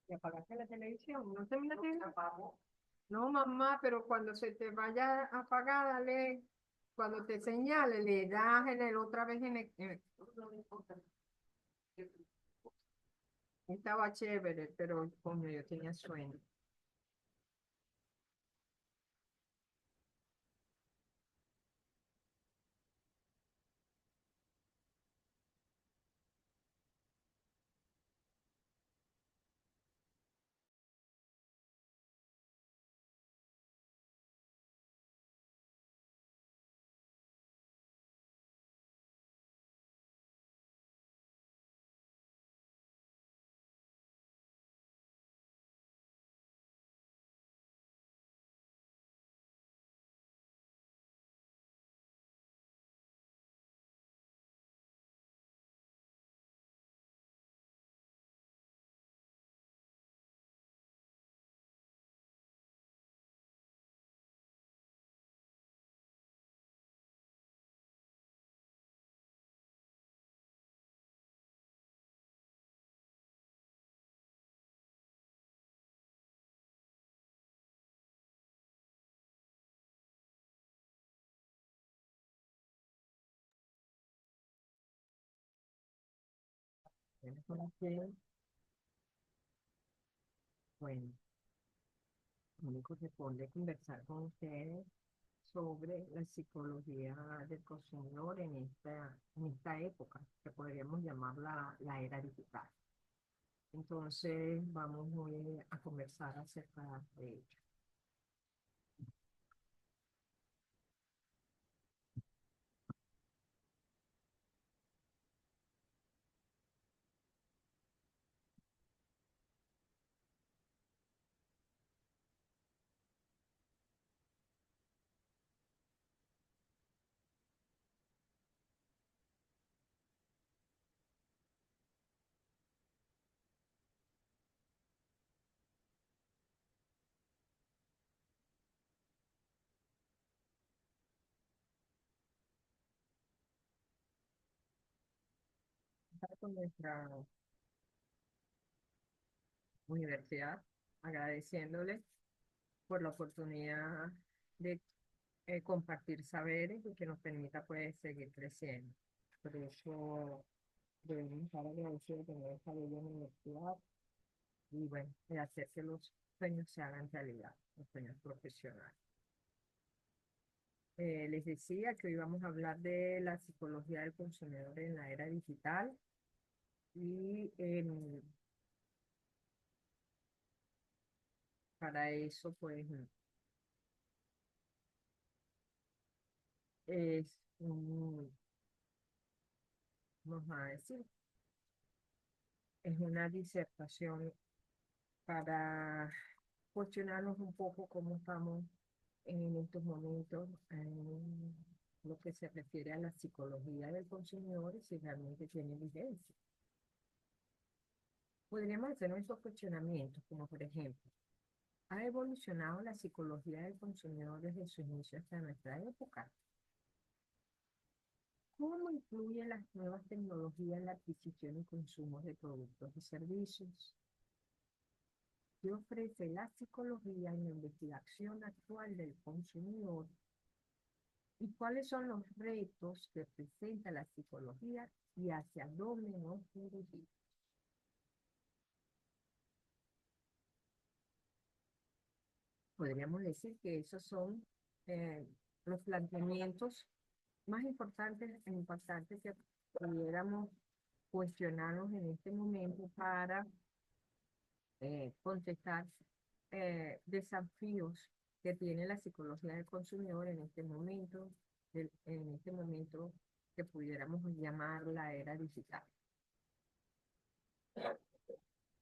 Y apagaste la televisión, ¿no se me la tiene? No, mamá, pero cuando se te vaya a apagar, dale, cuando te señale, le das en el otra vez estaba chévere, pero como yo tenía sueño. Entonces, bueno, me corresponde conversar con ustedes sobre la psicología del consumidor en esta época, que podríamos llamar la era digital. Entonces, vamos hoy a conversar acerca de ello. Empezar con nuestra universidad, agradeciéndole por la oportunidad de compartir saberes y que nos permita pues seguir creciendo. Por eso debemos estar agradecidos de tener esta bella universidad y bueno, de hacer que los sueños se hagan realidad, los sueños profesionales. Les decía que hoy vamos a hablar de la psicología del consumidor en la era digital y para eso pues es, vamos a decir, es una disertación para cuestionarnos un poco cómo estamos en estos momentos en lo que se refiere a la psicología del consumidor y si realmente tiene vigencia. Podríamos hacer nuestros cuestionamientos, como por ejemplo, ¿ha evolucionado la psicología del consumidor desde su inicio hasta nuestra época? ¿Cómo influyen las nuevas tecnologías en la adquisición y consumo de productos y servicios? ¿Qué ofrece la psicología en la investigación actual del consumidor? ¿Y cuáles son los retos que presenta la psicología y hacia dónde nos dirigimos? Podríamos decir que esos son eh, los planteamientos más importantes e impactantes que pudiéramos cuestionarnos en este momento para contestar desafíos que tiene la psicología del consumidor en este momento, en este momento que pudiéramos llamar la era digital.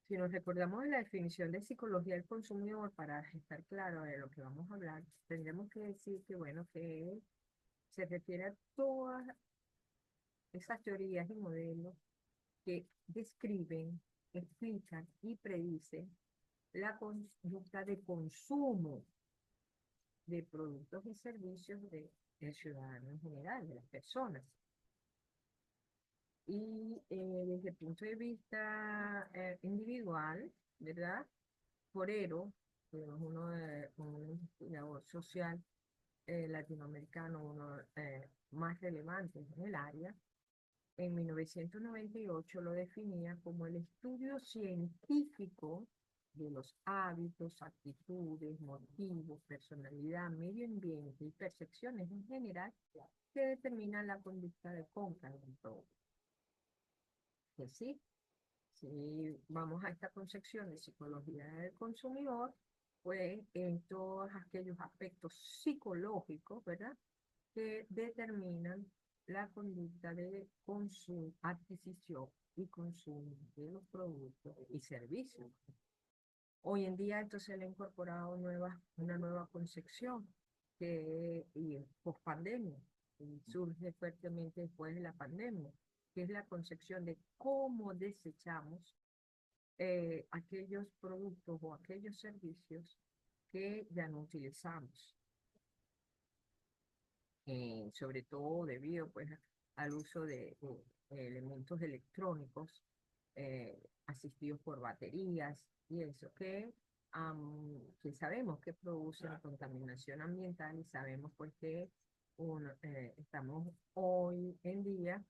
Si nos recordamos de la definición de psicología del consumidor, para estar claro de lo que vamos a hablar, tendremos que decir que, bueno, que se refiere a todas esas teorías y modelos que describen, explican y predicen la conducta de consumo de productos y servicios del ciudadano en general, de las personas. Y desde el punto de vista individual, ¿verdad? Forero, que es un investigador social latinoamericano, uno más relevante en el área, en 1998 lo definía como el estudio científico de los hábitos, actitudes, motivos, personalidad, medio ambiente y percepciones en general que determinan la conducta de compra de un producto. Que sí, si vamos a esta concepción de psicología del consumidor, pues en todos aquellos aspectos psicológicos, ¿verdad? Que determinan la conducta de consumo, adquisición y consumo de los productos y servicios. Hoy en día esto se le ha incorporado una nueva concepción que y post pandemia y surge fuertemente después de la pandemia, que es la concepción de cómo desechamos aquellos productos o aquellos servicios que ya no utilizamos, sobre todo debido pues al uso de elementos electrónicos asistidos por baterías y eso que sabemos que producen contaminación ambiental y sabemos pues que estamos hoy en día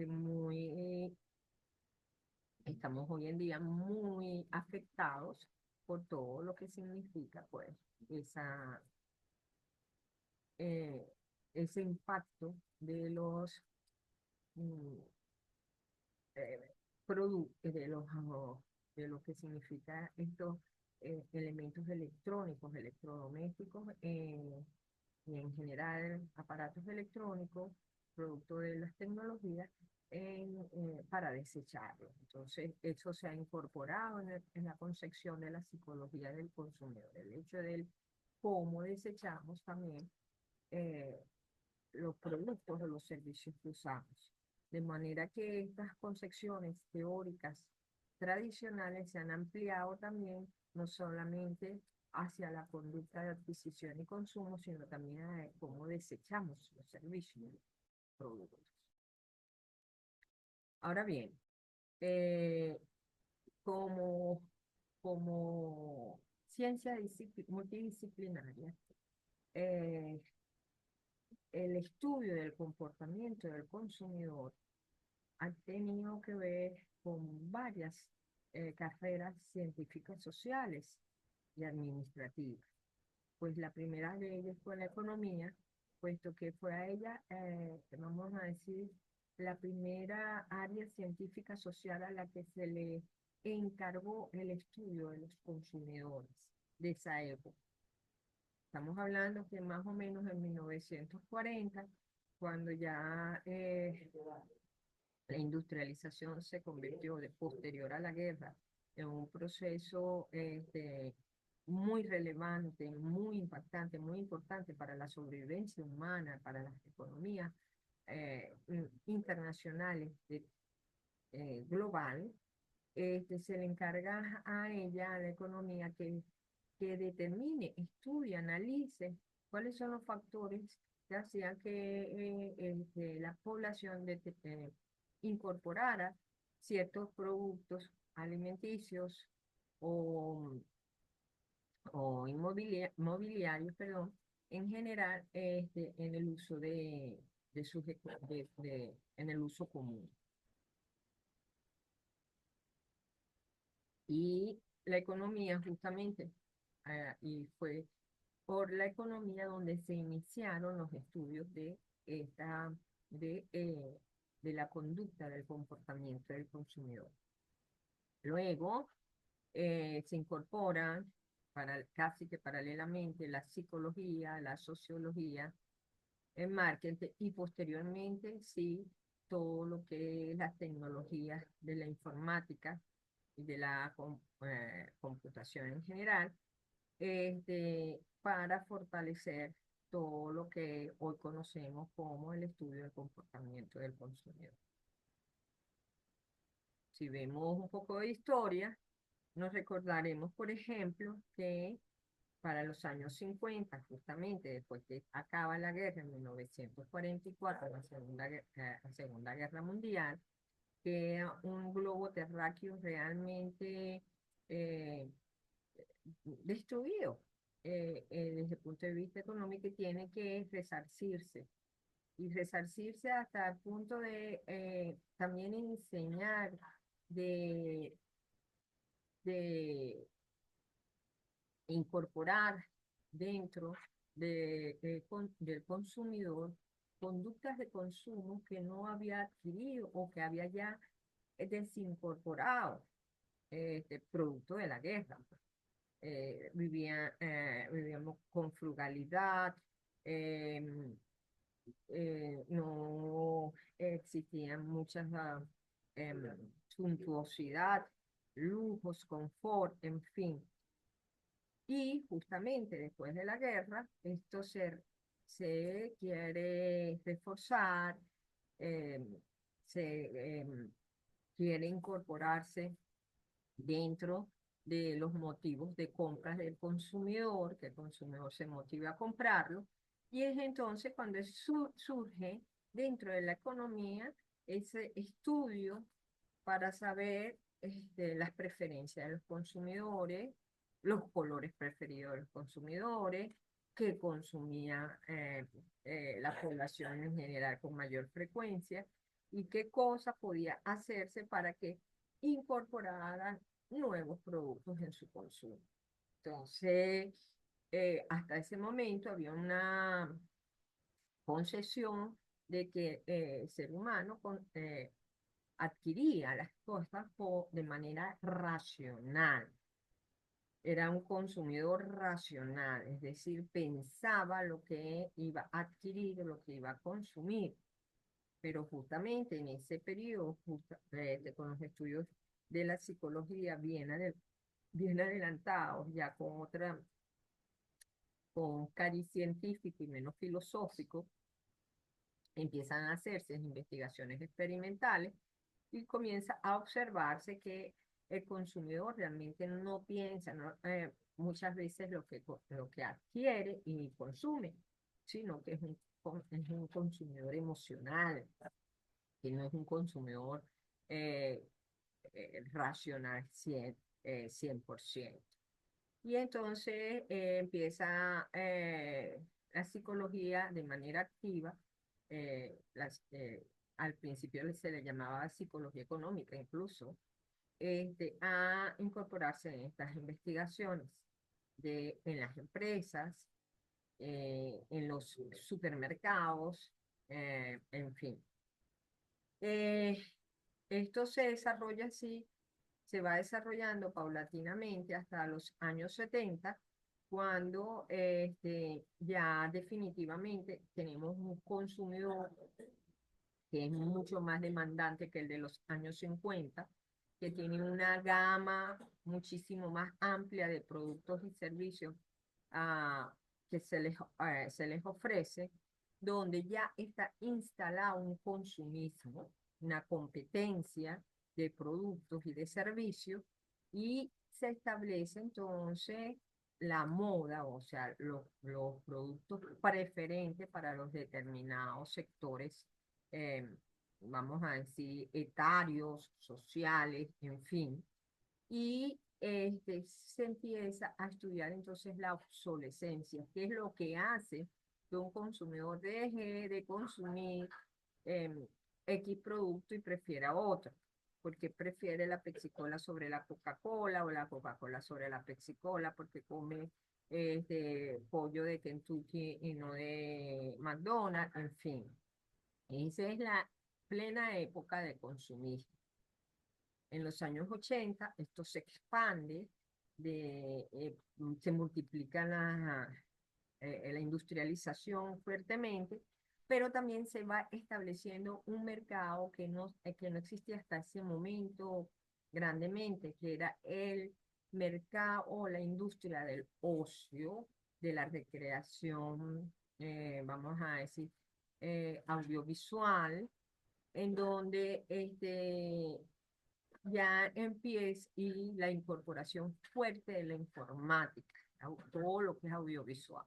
muy estamos hoy en día muy afectados por todo lo que significa, pues, eh, ese impacto de los mm, productos, de lo que significa estos elementos electrónicos, electrodomésticos, y en general aparatos electrónicos, producto de las tecnologías, para desecharlos. Entonces, eso se ha incorporado en la concepción de la psicología del consumidor, el hecho del cómo desechamos también eh, los productos o los servicios que usamos. De manera que estas concepciones teóricas tradicionales se han ampliado también, no solamente hacia la conducta de adquisición y consumo, sino también a cómo desechamos los servicios y los productos. Ahora bien, eh, como, como ciencia multidisciplinaria, eh, el estudio del comportamiento del consumidor ha tenido que ver con varias carreras científicas sociales y administrativas. Pues la primera de ellas fue la economía, puesto que fue a ella, vamos a decir, la primera área científica social a la que se le encargó el estudio de los consumidores de esa época. Estamos hablando que más o menos en 1940, cuando ya la industrialización se convirtió de posterior a la guerra en un proceso muy relevante, muy impactante, muy importante para la sobrevivencia humana, para las economías internacionales global. Se le encarga a ella, a la economía, que determine, estudie, analice cuáles son los factores que hacían que la población incorporara ciertos productos alimenticios o, mobiliarios, perdón, en general en el uso en el uso común. Y la economía justamente, y fue por la economía donde se iniciaron los estudios esta, de, eh, de la conducta del comportamiento del consumidor. Luego se incorporan casi que paralelamente la psicología, la sociología, el marketing y posteriormente sí todo lo que es las tecnologías de la informática y de la computación en general, para fortalecer todo lo que hoy conocemos como el estudio del comportamiento del consumidor. Si vemos un poco de historia, nos recordaremos, por ejemplo, que para los años 50, justamente después que acaba la guerra en 1944, la Segunda Guerra Mundial, queda un globo terráqueo realmente eh, destruido desde el punto de vista económico y tiene que resarcirse. Y resarcirse hasta el punto de también enseñar, de, de incorporar dentro del consumidor conductas de consumo que no había adquirido o que había ya desincorporado producto de la guerra. Vivíamos con frugalidad, eh, no existían muchas em, suntuosidad, lujos, confort, en fin. Y justamente después de la guerra, se quiere reforzar, em, se quiere incorporarse dentro de los motivos de compras del consumidor, que el consumidor se motive a comprarlo, y es entonces cuando surge dentro de la economía ese estudio para saber las preferencias de los consumidores, los colores preferidos de los consumidores, qué consumía la población en general con mayor frecuencia y qué cosa podía hacerse para que incorporaran nuevos productos en su consumo. Entonces, hasta ese momento había una concesión de que el ser humano adquiría las cosas de manera racional. Era un consumidor racional, es decir, pensaba lo que iba a adquirir, lo que iba a consumir. Pero justamente en ese periodo, con los estudios de la psicología bien adelantados, ya con un cariz científico y menos filosófico, empiezan a hacerse investigaciones experimentales y comienza a observarse que el consumidor realmente no piensa muchas veces lo que adquiere y consume, sino que es un consumidor emocional, que no es un consumidor eh, racional 100%. Y entonces empieza la psicología de manera activa. Al principio se le llamaba psicología económica incluso, a incorporarse en estas investigaciones en las empresas, en los supermercados, en fin. Eh, Esto se desarrolla así, se va desarrollando paulatinamente hasta los años 70, cuando ya definitivamente tenemos un consumidor que es mucho más demandante que el de los años 50, que tiene una gama muchísimo más amplia de productos y servicios que se les ofrece, donde ya está instalado un consumismo, una competencia de productos y de servicios, y se establece entonces la moda, o sea, los productos preferentes para los determinados sectores, eh, vamos a decir, etarios, sociales, en fin. Y se empieza a estudiar entonces la obsolescencia, que es lo que hace que un consumidor deje de consumir eh, X producto y prefiera otro, porque prefiere la Pepsi-Cola sobre la Coca-Cola o la Coca-Cola sobre la Pepsi-Cola, porque come pollo de Kentucky y no de McDonald's, en fin. Esa es la plena época de consumismo. En los años 80 esto se expande, se multiplica la industrialización fuertemente, pero también se va estableciendo un mercado que no existía hasta ese momento grandemente, que era el mercado o la industria del ocio, de la recreación, vamos a decir, audiovisual, en donde ya empieza y la incorporación fuerte de la informática, todo lo que es audiovisual.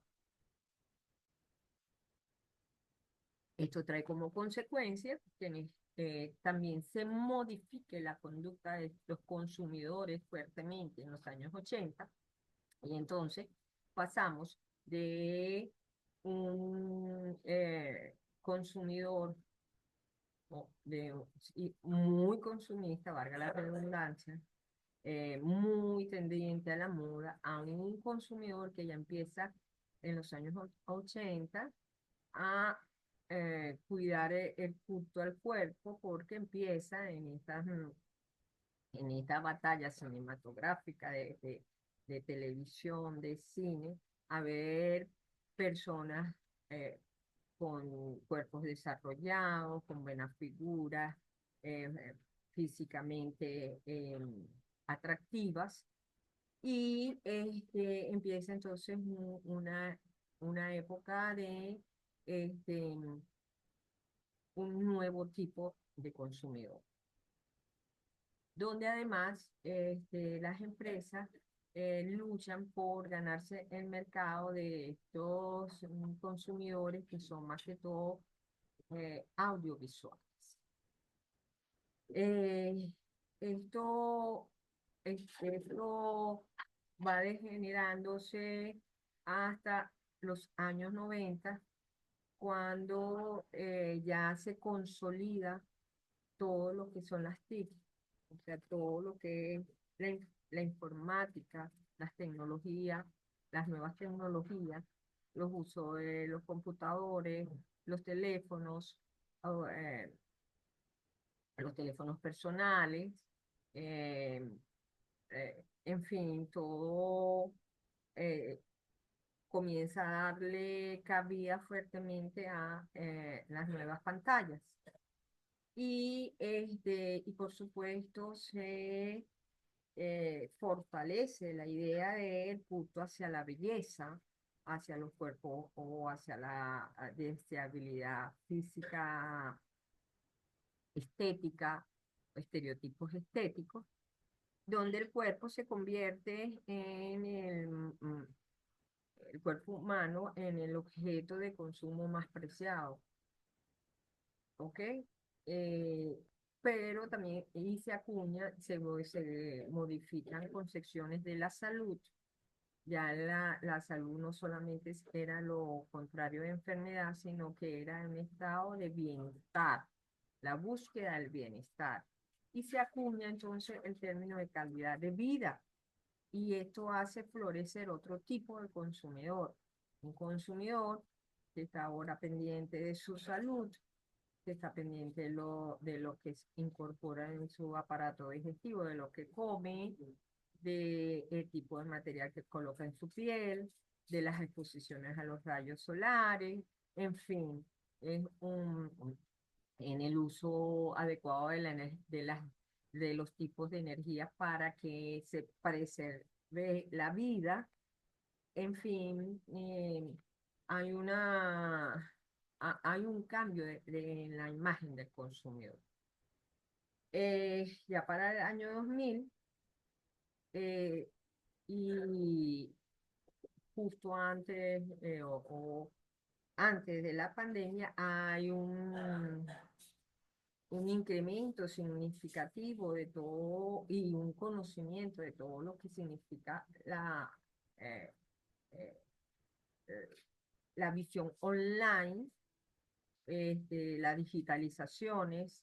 Esto trae como consecuencia que también se modifique la conducta de los consumidores fuertemente en los años 80 y entonces pasamos de un consumidor muy consumista, valga la redundancia, muy tendiente a la moda, a un consumidor que ya empieza en los años 80 a cuidar el culto al cuerpo porque empieza en esta batalla cinematográfica de televisión, de cine, a ver personas eh, con cuerpos desarrollados, con buenas figuras, físicamente atractivas, y empieza entonces una época de este, un nuevo tipo de consumidor, donde además las empresas luchan por ganarse el mercado de estos consumidores que son más que todo audiovisuales. Eh, esto, esto va degenerándose hasta los años 90 cuando ya se consolida todo lo que son las TIC, o sea, todo lo que es la informática, las tecnologías, las nuevas tecnologías, los usos de los computadores, los teléfonos, o, los teléfonos personales, eh, en fin, todo eh, comienza a darle cabida fuertemente a las nuevas pantallas. Y por supuesto se fortalece la idea del culto hacia la belleza, hacia los cuerpos o hacia la deseabilidad física estética, estereotipos estéticos, donde el cuerpo se convierte en el cuerpo humano en el objeto de consumo más preciado. ¿Ok? Eh, pero también y se acuña, se modifican concepciones de la salud. Ya la salud no solamente era lo contrario de enfermedad, sino que era un estado de bienestar, la búsqueda del bienestar. Y se acuña entonces el término de calidad de vida. Y esto hace florecer otro tipo de consumidor. Un consumidor que está ahora pendiente de su salud, que está pendiente de lo que incorpora en su aparato digestivo, de lo que come, del tipo de material que coloca en su piel, de las exposiciones a los rayos solares, en fin, es en el uso adecuado de los tipos de energía para que se preserve la vida. En fin, hay un cambio en la imagen del consumidor. Ya para el año 2000, eh, y justo antes o antes de la pandemia, hay un incremento significativo de todo y un conocimiento de todo lo que significa eh, eh, la visión online, las digitalizaciones,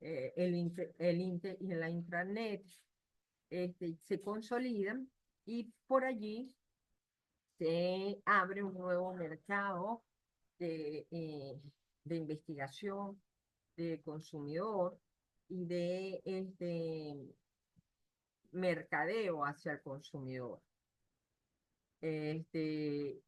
y la intranet se consolidan y por allí se abre un nuevo mercado de investigación, de consumidor y de mercadeo hacia el consumidor. Este,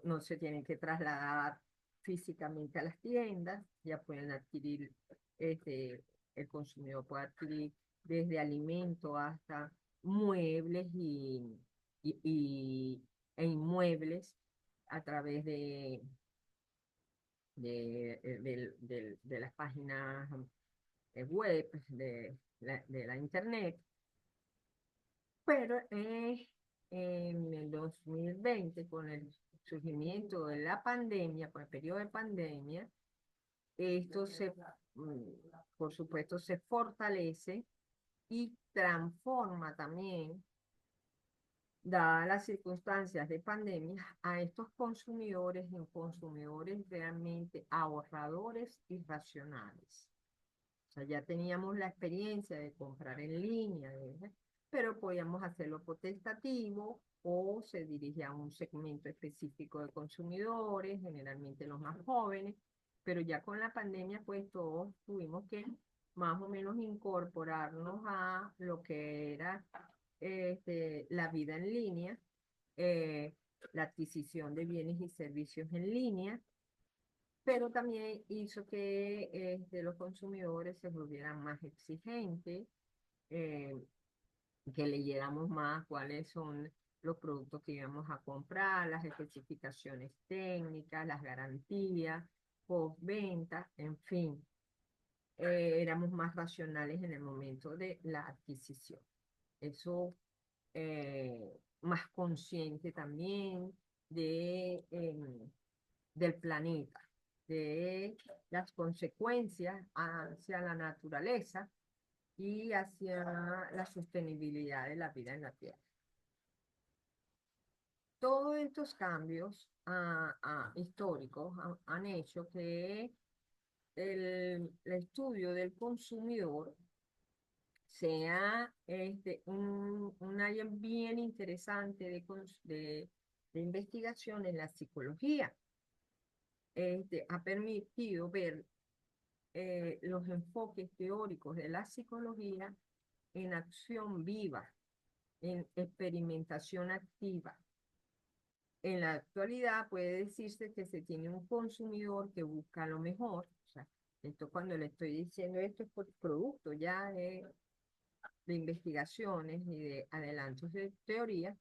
no se tienen que trasladar físicamente a las tiendas, ya pueden adquirir, el consumidor puede adquirir desde alimentos hasta muebles e inmuebles a través de las páginas web de la internet. Pero en el 2020, con el surgimiento de la pandemia, con el periodo de pandemia, esto mm, por supuesto, se fortalece y transforma también, dadas las circunstancias de pandemia, a estos consumidores en consumidores realmente ahorradores y racionales. O sea, ya teníamos la experiencia de comprar en línea, pero podíamos hacerlo potestativo o se dirigía a un segmento específico de consumidores, generalmente los más jóvenes, pero ya con la pandemia, pues todos tuvimos que más o menos incorporarnos a lo que era la vida en línea, eh, la adquisición de bienes y servicios en línea, pero también hizo que los consumidores se volvieran más exigentes, eh, que leyéramos más cuáles son los productos que íbamos a comprar, las especificaciones técnicas, las garantías, postventa, en fin, éramos más racionales en el momento de la adquisición. Eso más consciente también del planeta, de las consecuencias hacia la naturaleza y hacia la sostenibilidad de la vida en la Tierra. Todos estos cambios históricos han hecho que el estudio del consumidor sea un área bien interesante de investigación en la psicología. Ha permitido ver los enfoques teóricos de la psicología en acción viva, en experimentación activa. En la actualidad puede decirse que se tiene un consumidor que busca lo mejor. O sea, esto cuando le estoy diciendo esto es por producto ya de investigaciones y de adelantos de teoría,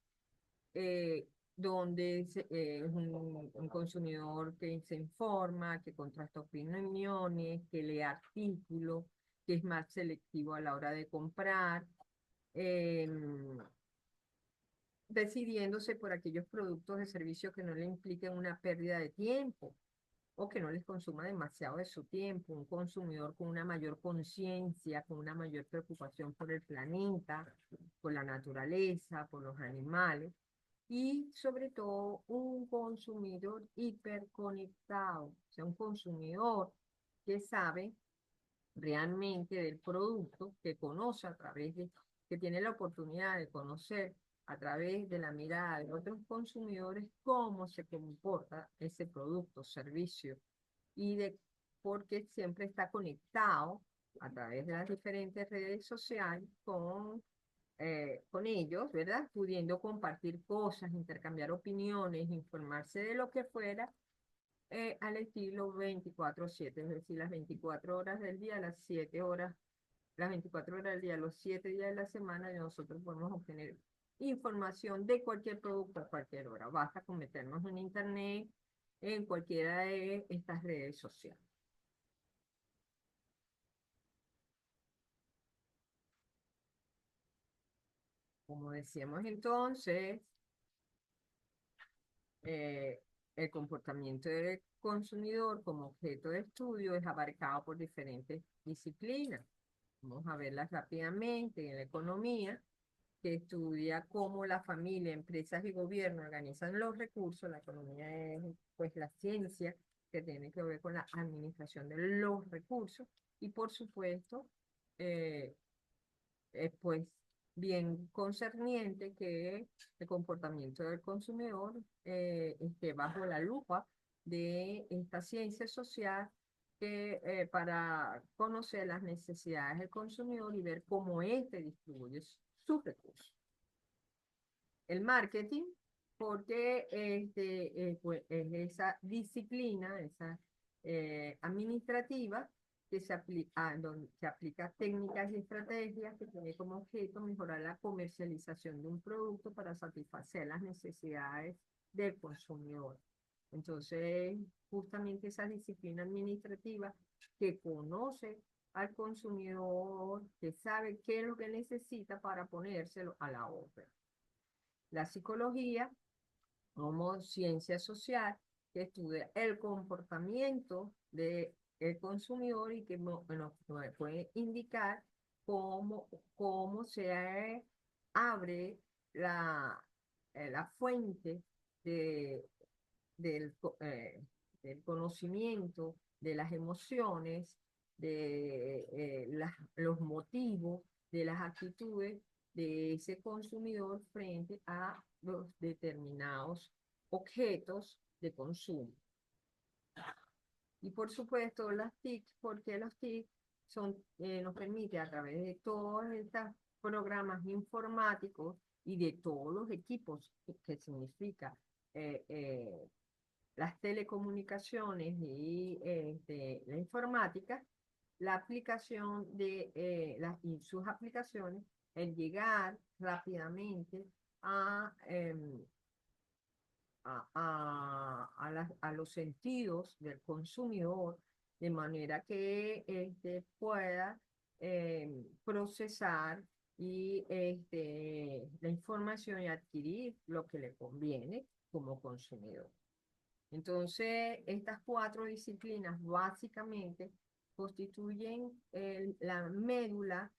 eh, donde es un consumidor que se informa, que contrasta opiniones, que lee artículos, que es más selectivo a la hora de comprar, eh, decidiéndose por aquellos productos de servicio que no le impliquen una pérdida de tiempo o que no les consuma demasiado de su tiempo, un consumidor con una mayor conciencia, con una mayor preocupación por el planeta, por la naturaleza, por los animales, y sobre todo un consumidor hiperconectado, o sea, un consumidor que sabe realmente del producto, que conoce a través de, que tiene la oportunidad de conocer a través de la mirada de otros consumidores cómo se comporta ese producto, servicio, y de porque siempre está conectado a través de las diferentes redes sociales con ellos, ¿verdad? Pudiendo compartir cosas, intercambiar opiniones, informarse de lo que fuera, al estilo 24/7, es decir, las 24 horas del día, las 7 horas, las 24 horas del día, los 7 días de la semana, y nosotros podemos obtener información de cualquier producto a cualquier hora. Basta con meternos en internet, en cualquiera de estas redes sociales. Como decíamos entonces, eh, el comportamiento del consumidor como objeto de estudio es abarcado por diferentes disciplinas. Vamos a verlas rápidamente. En la economía, que estudia cómo la familia, empresas y gobierno organizan los recursos. La economía es pues la ciencia que tiene que ver con la administración de los recursos. Y por supuesto, eh, es pues bien concerniente que el comportamiento del consumidor esté bajo la lupa de esta ciencia social para conocer las necesidades del consumidor y ver cómo éste distribuye sus recursos. El marketing, porque pues, es esa disciplina, esa administrativa, que donde se aplica técnicas y estrategias que tiene como objeto mejorar la comercialización de un producto para satisfacer las necesidades del consumidor. Entonces, justamente esa disciplina administrativa que conoce al consumidor, que sabe qué es lo que necesita para ponérselo a la obra. La psicología como ciencia social que estudia el comportamiento de el consumidor y que nos puede indicar cómo, cómo se abre la fuente de, del conocimiento, de las emociones, de los motivos, de las actitudes de ese consumidor frente a los determinados objetos de consumo. Y por supuesto las TIC, porque los TIC nos permite a través de todos estos programas informáticos y de todos los equipos que significa eh, eh, las telecomunicaciones y la informática, la aplicación y sus aplicaciones, el llegar rápidamente a, a los sentidos del consumidor, de manera que pueda procesar la información y adquirir lo que le conviene como consumidor. Entonces, estas cuatro disciplinas básicamente constituyen la médula,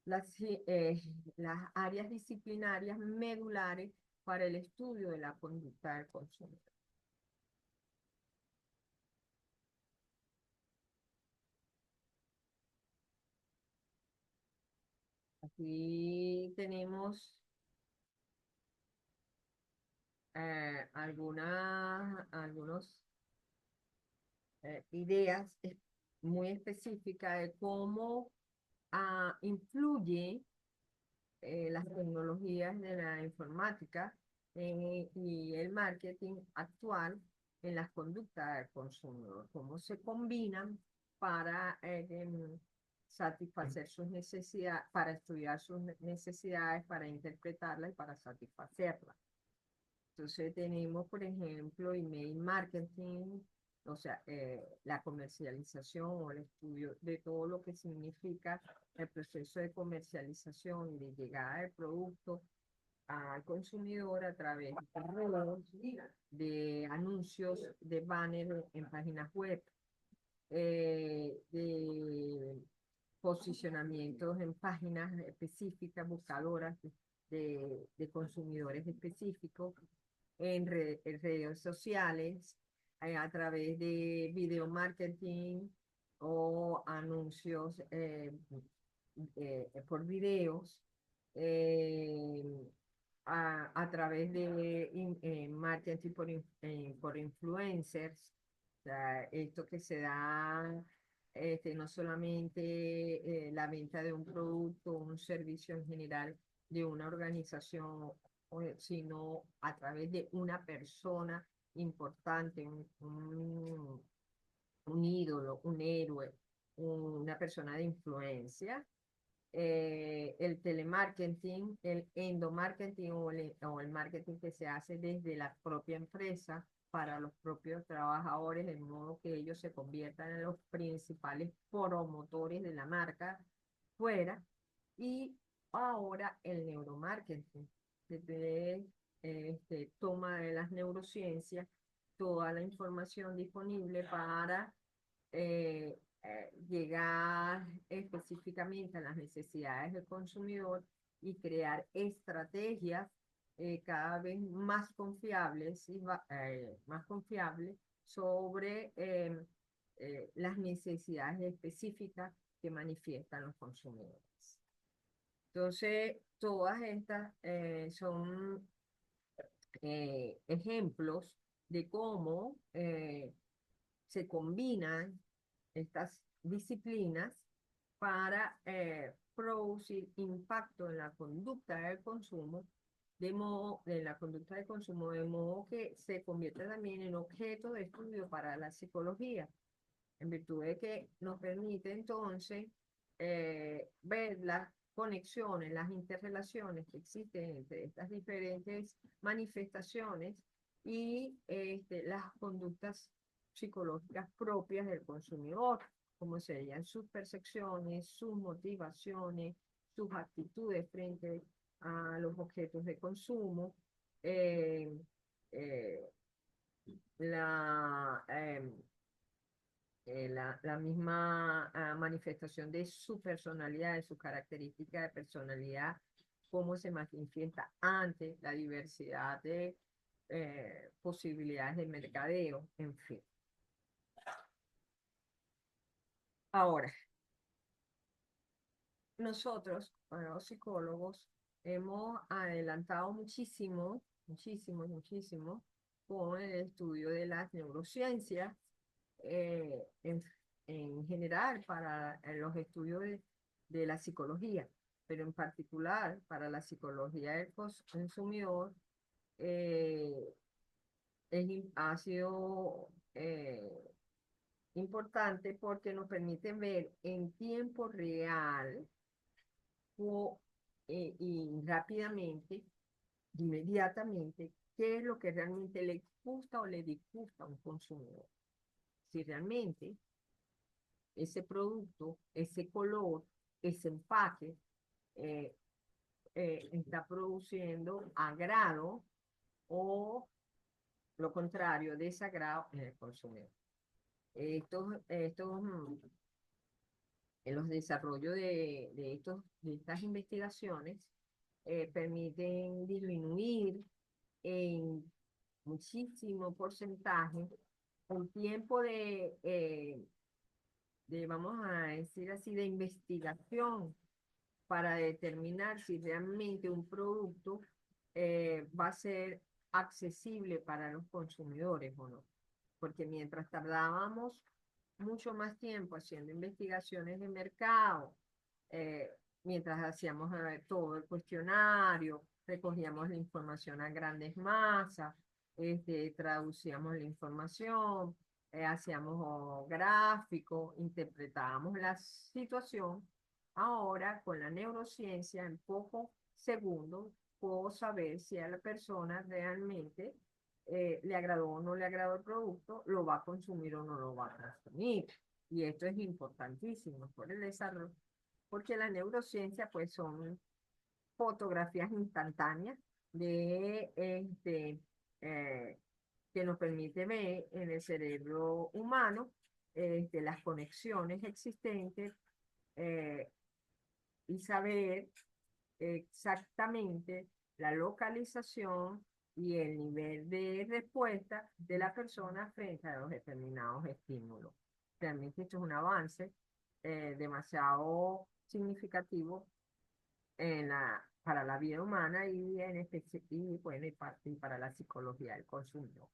las áreas disciplinarias medulares para el estudio de la conducta del consumidor. Aquí tenemos algunas ideas muy específicas de cómo influye las tecnologías de la informática y el marketing actual en las conductas del consumidor, cómo se combinan para satisfacer sus necesidades, para estudiar sus necesidades, para interpretarlas y para satisfacerlas. Entonces tenemos, por ejemplo, email marketing, o sea, la comercialización o el estudio de todo lo que significa el proceso de comercialización y de llegada del producto al consumidor a través de correos, de anuncios, de banners en páginas web, de posicionamientos en páginas específicas, buscadoras de consumidores específicos, en redes sociales, a través de video marketing o anuncios por videos, eh, a través de marketing por influencers, o sea, esto que se da no solamente la venta de un producto o un servicio en general de una organización, sino a través de una persona importante, un ídolo, un héroe, una persona de influencia. El telemarketing, el endomarketing o el marketing que se hace desde la propia empresa para los propios trabajadores, de modo que ellos se conviertan en los principales promotores de la marca fuera. Y ahora el neuromarketing, que toma de las neurociencias toda la información disponible para llegar específicamente a las necesidades del consumidor y crear estrategias cada vez más confiables más confiables sobre las necesidades específicas que manifiestan los consumidores. Entonces, todas estas son ejemplos de cómo se combinan estas disciplinas para producir impacto en la conducta del consumo, en la conducta del consumo, de modo que se convierte también en objeto de estudio para la psicología, en virtud de que nos permite entonces ver las conexiones, las interrelaciones que existen entre estas diferentes manifestaciones y las conductas psicológicas propias del consumidor, como serían sus percepciones, sus motivaciones, sus actitudes frente a los objetos de consumo, eh, eh, la, la misma manifestación de su personalidad, de su característica de personalidad, cómo se manifiesta ante la diversidad de posibilidades de mercadeo, en fin. Ahora, nosotros, los psicólogos, hemos adelantado muchísimo, muchísimo, muchísimo con el estudio de las neurociencias eh, en, en general para los estudios de la psicología, pero en particular para la psicología del consumidor eh, ha sido importante porque nos permite ver en tiempo real o, y rápidamente, inmediatamente, qué es lo que realmente le gusta o le disgusta a un consumidor. Si realmente ese producto, ese color, ese empaque eh, está produciendo agrado o lo contrario, desagrado en el consumidor. En los desarrollos de estas investigaciones permiten disminuir en muchísimo porcentaje el tiempo vamos a decir así, de investigación para determinar si realmente un producto va a ser accesible para los consumidores o no. Porque mientras tardábamos mucho más tiempo haciendo investigaciones de mercado, eh, mientras hacíamos todo el cuestionario, recogíamos la información a grandes masas, traducíamos la información, hacíamos gráficos, interpretábamos la situación. Ahora, con la neurociencia, en pocos segundos, puedo saber si a la persona realmente le agradó o no le agradó el producto, lo va a consumir o no lo va a consumir. Y esto es importantísimo por el desarrollo, porque la neurociencia pues son fotografías instantáneas de eh, que nos permite ver en el cerebro humano las conexiones existentes eh, y saber exactamente la localización y el nivel de respuesta de la persona frente a los determinados estímulos. Realmente esto es un avance demasiado significativo para la vida humana y, y, bueno, y para la psicología del consumidor.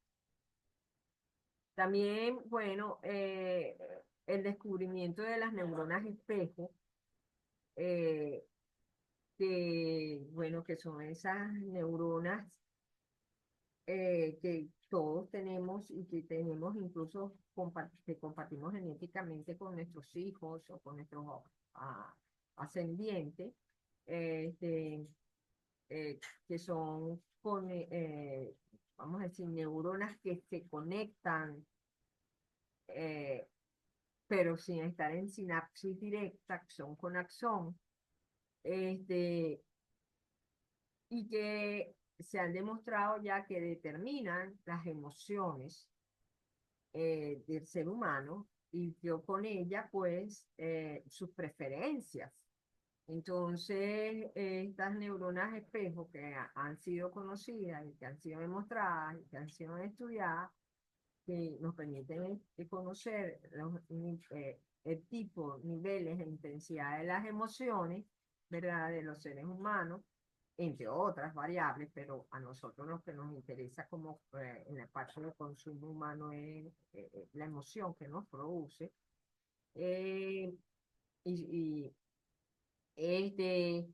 También, bueno, el descubrimiento de las neuronas espejo, eh, bueno, que son esas neuronas que todos tenemos y que tenemos incluso que compartimos genéticamente con nuestros hijos o con nuestros ah, ascendientes, este, que son vamos a decir, neuronas que se conectan, eh, pero sin estar en sinapsis directa, axón con axón, este, y que se han demostrado ya que determinan las emociones del ser humano y yo con ella, pues, sus preferencias. Entonces, estas neuronas espejo que han sido conocidas y que han sido demostradas y que han sido estudiadas, que nos permiten conocer el tipo, niveles e intensidad de las emociones, ¿verdad? De los seres humanos, entre otras variables, pero a nosotros lo que nos interesa como en la parte del consumo humano es la emoción que nos produce. Eh, y este,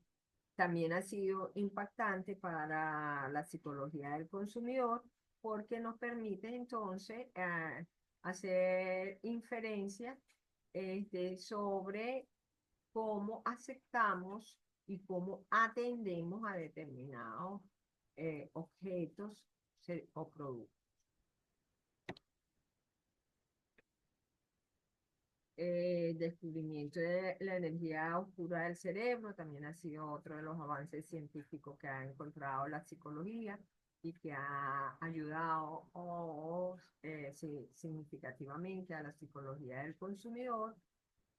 también ha sido impactante para la psicología del consumidor porque nos permite entonces hacer inferencias sobre cómo aceptamos y cómo atendemos a determinados objetos o productos. El descubrimiento de la energía oscura del cerebro también ha sido otro de los avances científicos que ha encontrado la psicología. y que ha ayudado significativamente a la psicología del consumidor,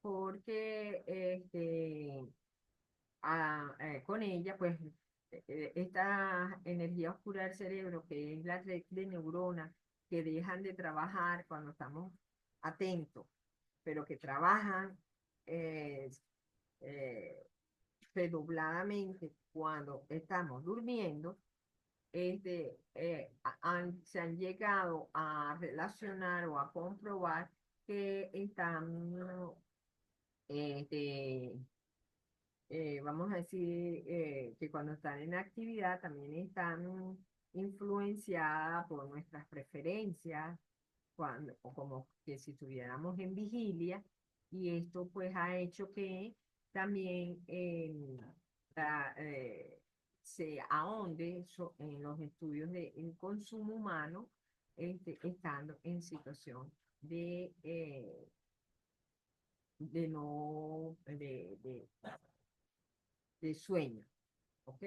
porque con ella, pues, esta energía oscura del cerebro, que es la red de neuronas que dejan de trabajar cuando estamos atentos, pero que trabajan eh, eh, redobladamente cuando estamos durmiendo, se han llegado a relacionar o a comprobar que están, este, vamos a decir, que cuando están en actividad también están influenciadas por nuestras preferencias, o como que si estuviéramos en vigilia, y esto pues ha hecho que también la- eh, se ahonde en los estudios del consumo humano, estando en situación de no, de sueño, ¿ok?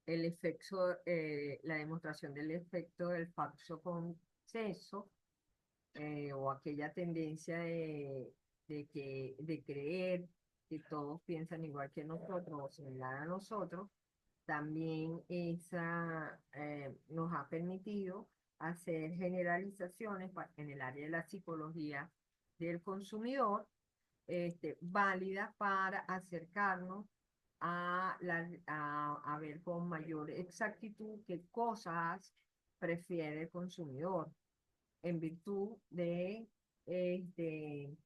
El efecto, la demostración del efecto del falso consenso, o aquella tendencia de creer que todos piensan igual que nosotros o similar a nosotros, también nos ha permitido hacer generalizaciones en el área de la psicología del consumidor, válida para acercarnos a ver con mayor exactitud qué cosas prefiere el consumidor en virtud de este,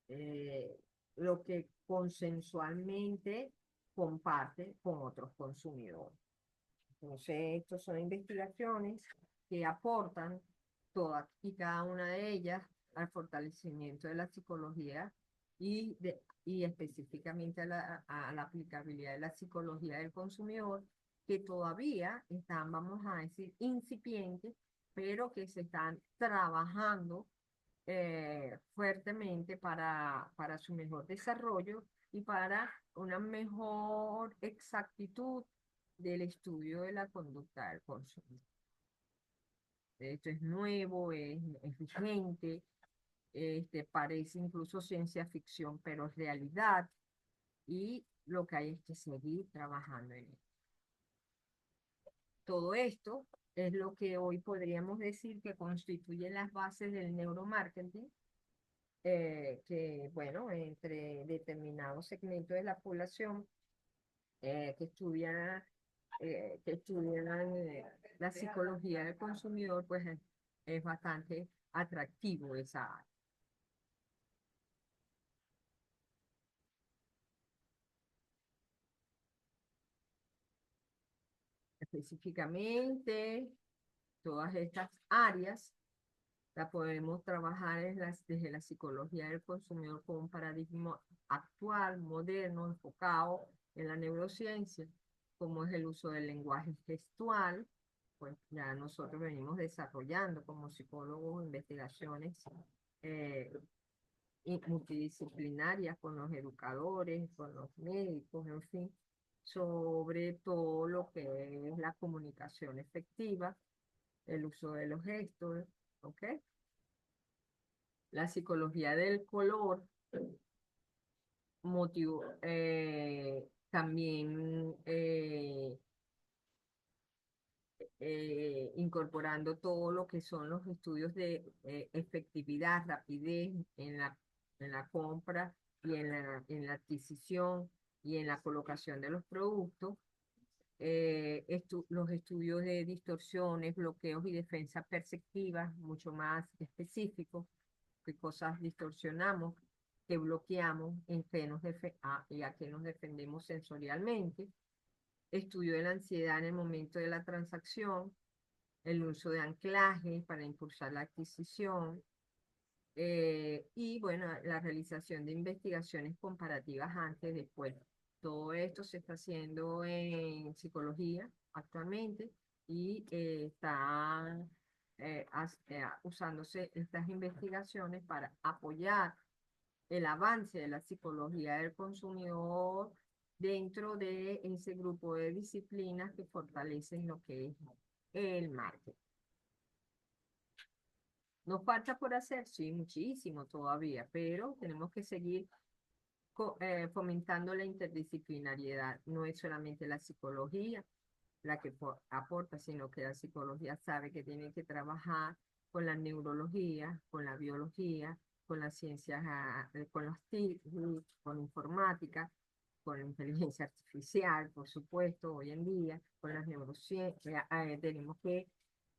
eh, lo que consensualmente comparte con otros consumidores. Entonces, estas son investigaciones que aportan todas y cada una de ellas al fortalecimiento de la psicología y específicamente a la aplicabilidad de la psicología del consumidor, que todavía están, vamos a decir, incipientes, pero que se están trabajando fuertemente para su mejor desarrollo y para una mejor exactitud del estudio de la conducta del consumidor. Esto es nuevo, es vigente, parece incluso ciencia ficción, pero es realidad, y lo que hay es que seguir trabajando en él. Todo esto es lo que hoy podríamos decir que constituye las bases del neuromarketing, que, bueno, entre determinados segmentos de la población que estudian la psicología del consumidor, pues es bastante atractivo esa área. Específicamente, todas estas áreas la podemos trabajar desde la psicología del consumidor con un paradigma actual, moderno, enfocado en la neurociencia, como es el uso del lenguaje gestual. Pues ya nosotros venimos desarrollando como psicólogos investigaciones eh, multidisciplinarias con los educadores, con los médicos, en fin, sobre todo lo que es la comunicación efectiva, el uso de los gestos, ¿ok? La psicología del color motivó también incorporando todo lo que son los estudios de efectividad, rapidez en la compra y en la adquisición y en la colocación de los productos, los estudios de distorsiones, bloqueos y defensas perceptivas, mucho más específicos, qué cosas distorsionamos, qué bloqueamos, y a qué nos defendemos sensorialmente, estudio de la ansiedad en el momento de la transacción, el uso de anclaje para impulsar la adquisición, y bueno, la realización de investigaciones comparativas antes y después. Todo esto se está haciendo en psicología actualmente y está usándose estas investigaciones para apoyar el avance de la psicología del consumidor dentro de ese grupo de disciplinas que fortalecen lo que es el marketing. Nos falta por hacer, sí, muchísimo todavía, pero tenemos que seguir fomentando la interdisciplinariedad. No es solamente la psicología la que aporta, sino que la psicología sabe que tiene que trabajar con la neurología, con la biología, con las ciencias, con los TIC, con informática, con la inteligencia artificial, por supuesto, hoy en día, con las neurociencias. Tenemos que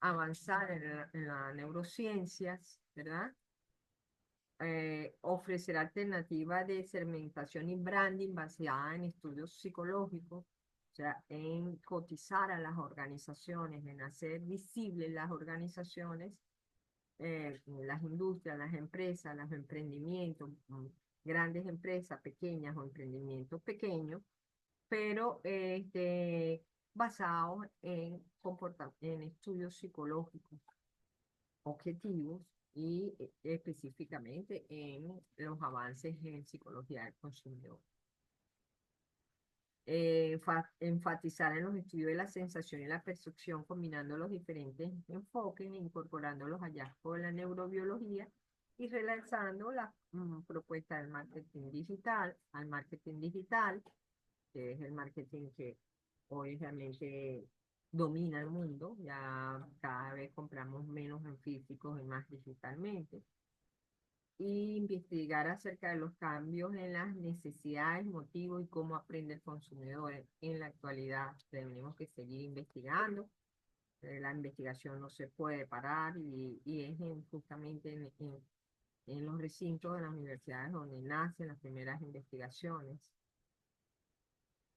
avanzar en las neurociencias, ¿verdad? Ofrecer alternativas de segmentación y branding basada en estudios psicológicos, o sea, en cotizar a las organizaciones, en hacer visibles las organizaciones, las industrias, las empresas, los emprendimientos, grandes empresas, pequeñas o emprendimientos pequeños, pero basados en, en estudios psicológicos objetivos y específicamente en los avances en psicología del consumidor. Enfatizar en los estudios de la sensación y la percepción, combinando los diferentes enfoques, incorporando los hallazgos de la neurobiología y relanzando la propuesta del marketing digital, al marketing digital, que es el marketing que hoy realmente domina el mundo. Ya cada vez compramos menos en físicos y más digitalmente. Y investigar acerca de los cambios en las necesidades, motivos y cómo aprende el consumidor. En la actualidad tenemos que seguir investigando. La investigación no se puede parar y es justamente en los recintos de las universidades donde nacen las primeras investigaciones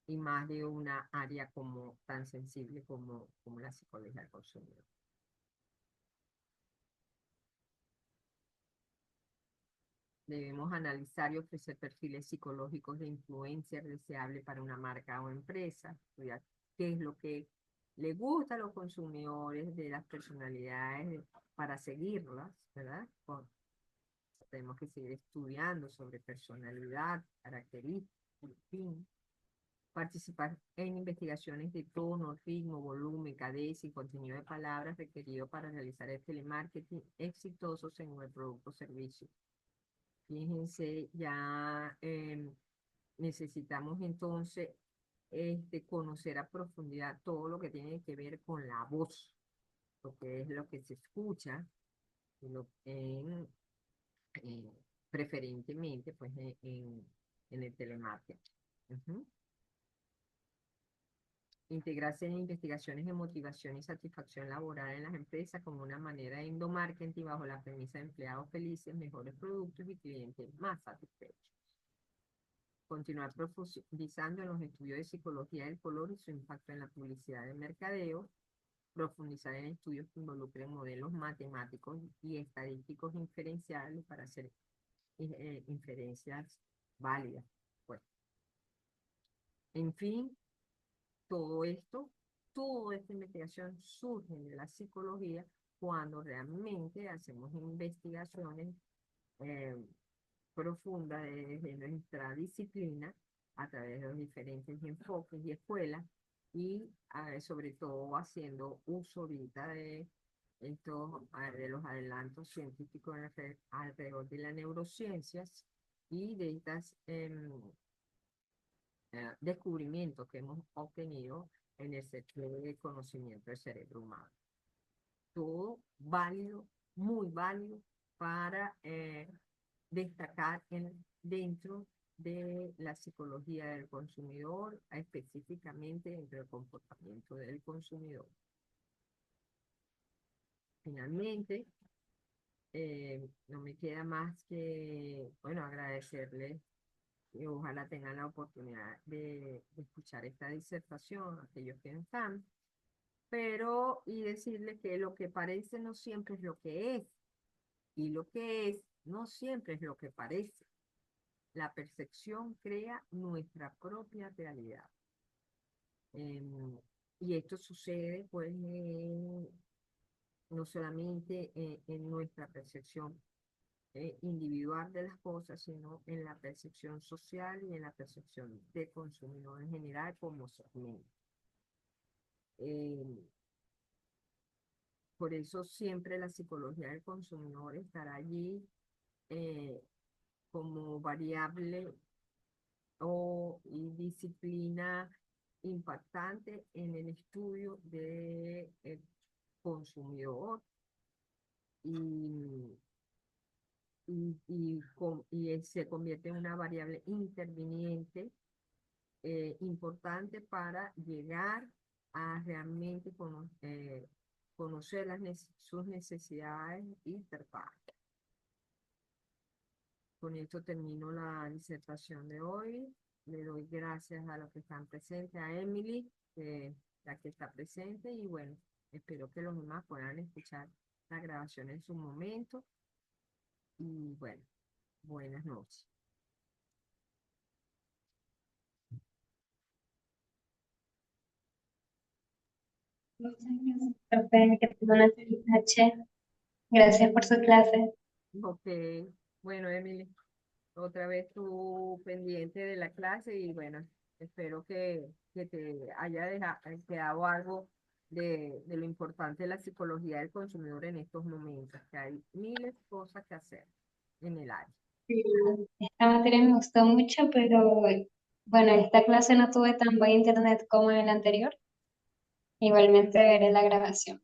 y más de una área como tan sensible como la psicología del consumidor. Debemos analizar y ofrecer perfiles psicológicos de influencia deseable para una marca o empresa, estudiar qué es lo que le gusta a los consumidores de las personalidades para seguirlas, ¿verdad? Tenemos que seguir estudiando sobre personalidad, características, en fin. Participar en investigaciones de tono, ritmo, volumen, cadencia y contenido de palabras requerido para realizar el telemarketing exitoso según el producto o servicio. Fíjense, ya necesitamos entonces conocer a profundidad todo lo que tiene que ver con la voz, porque es lo que se escucha en, preferentemente pues, en el telemarketing. Ujú. Integrarse en investigaciones de motivación y satisfacción laboral en las empresas como una manera de endomarketing bajo la premisa de empleados felices, mejores productos y clientes más satisfechos. Continuar profundizando en los estudios de psicología del color y su impacto en la publicidad del mercadeo. Profundizar en estudios que involucren modelos matemáticos y estadísticos inferenciales para hacer inferencias válidas. Pues, en fin, todo esto, toda esta investigación surge de la psicología cuando realmente hacemos investigaciones eh, profundas desde nuestra disciplina a través de los diferentes enfoques y escuelas y sobre todo haciendo uso ahorita de de los adelantos científicos alrededor de las neurociencias y de estas descubrimientos que hemos obtenido en el sector de conocimiento del cerebro humano. Todo válido, muy válido para destacar dentro de la psicología del consumidor, específicamente dentro del comportamiento del consumidor. Finalmente, no me queda más que, bueno, agradecerles y ojalá tengan la oportunidad de escuchar esta disertación, aquellos que no están, pero y decirles que lo que parece no siempre es lo que es, y lo que es no siempre es lo que parece. La percepción crea nuestra propia realidad. Em, y esto sucede, pues, no solamente en nuestra percepción individual de las cosas, sino en la percepción social y en la percepción de consumidor en general como segmento. Eh, por eso siempre la psicología del consumidor estará allí eh, como variable y disciplina impactante en el estudio del consumidor y, se convierte en una variable interviniente importante para llegar a realmente conocer sus necesidades y tratar. Con esto termino la disertación de hoy. Le doy gracias a los que están presentes, a Emily, la que está presente, y bueno, espero que los demás puedan escuchar la grabación en su momento. Y bueno, buenas noches. Muchas gracias, profe, que tenga una feliz noche. Gracias por su clase. Ok, bueno, Emily, otra vez tú pendiente de la clase y bueno, espero que te haya quedado algo de lo importante de la psicología del consumidor en estos momentos, que hay miles de cosas que hacer en el área. Sí, esta materia me gustó mucho, pero bueno, esta clase no tuve tan buen internet como en el anterior. Igualmente veré la grabación.